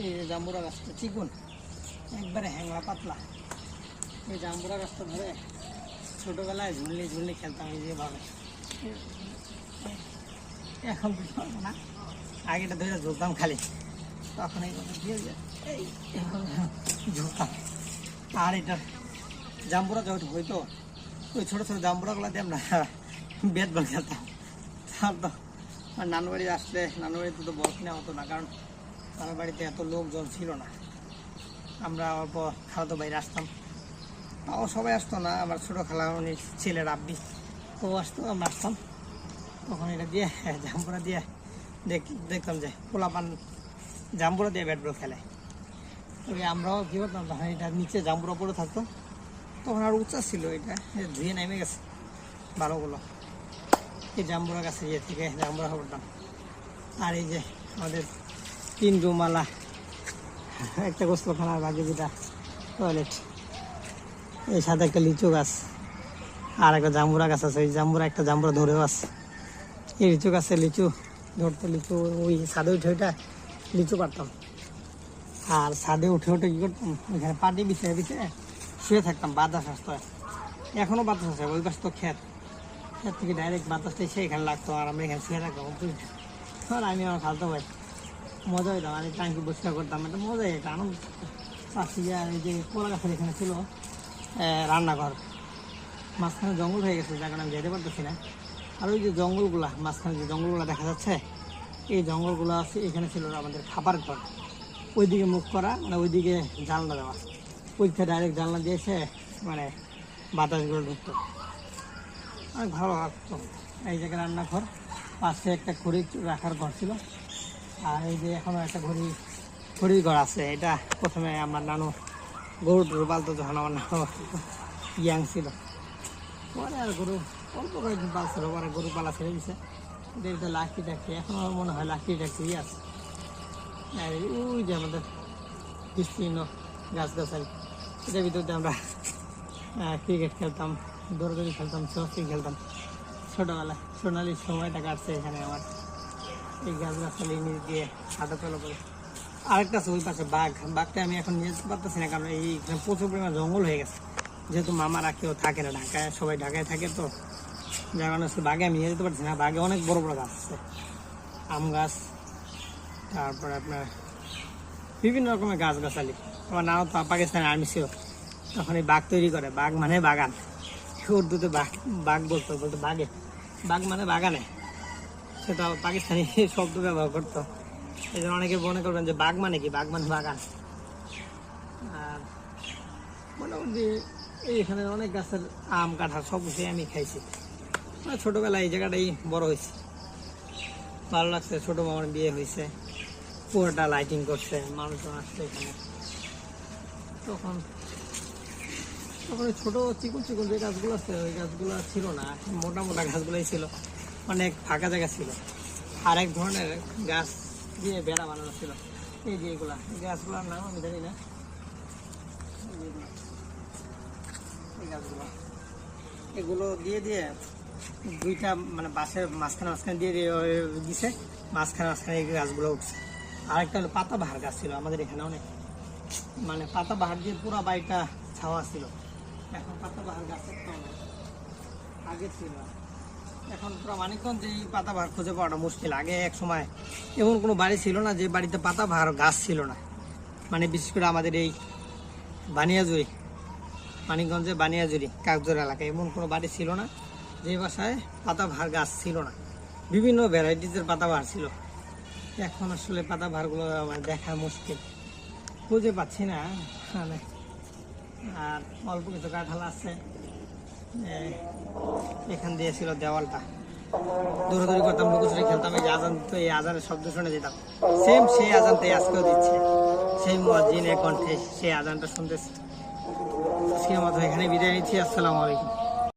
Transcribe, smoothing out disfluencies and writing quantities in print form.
এই যে জাম্বুরা গাছটা চিকুন একবারে হ্যাংলা পাতলা। এই জাম্বুরা গাছটা ধরে ছোটোবেলায় ঝুলনি ঝুলনি খেলতাম এই যেভাবে। এখন তো পারবো না, আগেটা ধরে ঝুলতাম খালি, তখন এইভাবে দিয়ে এই ঝুলতাম। আর এটা জাম্বুরা যখন হইতো ওই ছোটো ছোটো জাম্বুরাগুলো দিয়ে আমরা বেট বল খেলতাম। তার তো নানু বাড়ি আসলে নানু বাড়িতে তো বরফ নেওয়া হতো না, কারণ নানু বাড়িতে এত লোকজন ছিল না। আমরা অল্প খালাতো বাইরে আসতাম, তাও সবাই আসতো না। আমার ছোটো খালা উনি ছেলের আব্বি ও আসতো, আমরা আসতাম। তখন এটা দিয়ে জাম্বুরা দিয়ে দেখতাম যে পোলাপান জাম্বুরা দিয়ে ব্যাট বল খেলে। তবে আমরাও কী করতাম, তখন এটা নিচে জাম্বুরা পড়ে থাকতো, তখন আর উঁচা ছিল, এটা ধুয়ে নেমে গেছে ভালোগুলো। এই জাম্বুরা গাছে ইয়ে থেকে জাম্বুরা করতাম। আর এই যে আমাদের 3 রুমালা, একটা গোসলখানার বাকি যেটা টয়লেট, এই সাথে একটা লিচু গাছ আর একটা জাম্বুরা গাছ আছে। এই জাম্বুরা একটা জাম্বুরা ধরেও আছে। এই লিচু গাছে লিচু ধরতে লিচু ওই ছাদে উঠে ওইটা লিচু পারতাম। আর ছাদে উঠে উঠে কী করতাম, ওইখানে পাটি বিছিয়ে বিছিয়ে শুয়ে থাকতাম। বাতাস আসতো, এখনও বাতাস আছে। ওই পাশ তো ক্ষেত থেকে ডাইরেক্ট বাতাসটা এসে এখানে লাগতো, আর আমরা এখানে শুয়ে থাকতাম। আর আমি আমার খালতো ভাই মজা হইতাম, আর এই টাঙ্কি পরিষ্কার করতাম, এটা মজাই, এটা আনন্দ। পাশে আর এই যে কলা গাছের এখানে ছিল রান্নাঘর, মাঝখানে জঙ্গল হয়ে গেছে, যার কারণে আমি যেতে পারতেছি না। আর ওই যে জঙ্গলগুলা, মাঝখানে যে জঙ্গলগুলো দেখা যাচ্ছে, এই জঙ্গলগুলো আছে, এখানে ছিল আমাদের খাবার ঘর। ওইদিকে মুখ করা, মানে ওইদিকে জানলা দেওয়া, ওইদিকে ডাইরেক্ট জানলা দিয়েছে, মানে বাতাসগুলো ঢুকতো, অনেক ভালো লাগতো। এই জায়গায় রান্নাঘর, পাশে একটা খড়ি রাখার ঘর ছিল। আর এই যে এখনও একটা খড়ির ঘর আছে। এটা প্রথমে আমার নানু গরু টরু পালতো, যখন আমার নানু ইয়াং ছিল। পরে আর গরু অল্প কয়েকদিন পালছিল, পরে গরু পালা ছেড়ে দিছে। এটা লাকড়ি টাকড়ি, এখন আমার মনে হয় লাকড়ি টাকড়ি আছে। আর ওই যে আমাদের বিস্তীর্ণ গাছগাছালি, এটার ভিতরে আমরা ক্রিকেট খেলতাম, দৌড়দৌড়ি খেলতাম, সস্তি খেলতাম ছোটোবেলা। সোনালির সময়টা কাটছে এখানে আমার এই গাছগাছালি নিচ দিয়ে হাঁটা চলা করে। আরেকটা আছে ওই পাশে বাঘটা আমি এখন নিয়ে যেতে পারতেছি না, কারণ এইখানে প্রচুর পরিমাণ জঙ্গল হয়ে গেছে। যেহেতু মামারা কেউ থাকে না ঢাকায়, সবাই ঢাকায় থাকে, তো যার কারণে বাঘে আমি নিয়ে যেতে পারছি না। বাঘে অনেক বড় বড় গাছ আছে, আম গাছ, তারপরে আপনার বিভিন্ন রকমের গাছগাছালি। আমার নানা তো পাকিস্তানের আর্মি ছিল, তখন এই বাঘ তৈরি করে। বাঘ মানে বাগান, উর্দুতে বাঘ বলতো বাঘে, বাঘ মানে বাগানে, সেটা পাকিস্তানি শব্দ ব্যবহার করতো। এই জন্য অনেকে মনে করবেন যে বাঘ মানে কি, বাঘ মানে বাগান। আর মোটামুটি এইখানে অনেক গাছের আম কাঁঠাল সব কিছুই আমি খাইছি। মানে ছোটোবেলায় এই জায়গাটাই বড় হয়েছে, ভালো লাগছে। ছোটো মামার বিয়ে হয়েছে, পুরোটা লাইটিং করছে, মানুষজন আসছে এখানে। তখন ওই ছোটো চিকুন চিকুন যে গাছগুলো আছে, ওই গাছগুলো ছিল না, মোটা মোটা গাছগুলোই ছিল, অনেক ফাঁকা জায়গা ছিল। আর এক ধরনের গাছ দিয়ে বেড়া বানানো ছিল। এই যে এগুলা, এই গাছগুলোর নাম আমি জানি না। এই গাছগুলো, এগুলো দিয়ে দুইটা মানে বাঁশের মাঝখানে দিয়ে দিছে, মাঝখানে এই গাছগুলো উঠছে। আরেকটা হলো পাতাবাহার গাছ ছিল আমাদের এখানে অনেক, মানে পাতাবাহার দিয়ে পুরো বাড়িটা ছাওয়া ছিল। এখন পাতাবাহার গাছ একটা আগে ছিল, এখন পুরো মানিকগঞ্জে এই পাতাবাহার খুঁজে পাওয়াটা মুশকিল। আগে এক সময় এমন কোনো বাড়ি ছিল না যে বাড়িতে পাতাবাহার গাছ ছিল না। মানে বিশেষ করে আমাদের এই বানিয়াজুরি, মানিকগঞ্জে বানিয়াজুরি কাকজোর এলাকায় এমন কোনো বাড়ি ছিল না যে বাসায় পাতাবাহার গাছ ছিল না। বিভিন্ন ভ্যারাইটিসের পাতাবাহার ছিল। এখন আসলে পাতাবাহারগুলো আমার দেখা মুশকিল, খুঁজে পাচ্ছি না মানে। আর অল্প কিছু কাঁঠাল আছে, এখান দিয়ে ছিল দেওয়ালটা, দৌড়াদৌড়ি করতাম, লুকোচুরি খেলতাম। এই যে আজান, তো এই আজানের শব্দ শুনে যেতাম, সেম সেই আজানটাই আজকেও দিচ্ছে, সেই মুয়াজ্জিনের কণ্ঠে সেই আজানটা শুনতেছি। আজকের মতো এখানে বিদায় নিচ্ছি। আসসালামু আলাইকুম।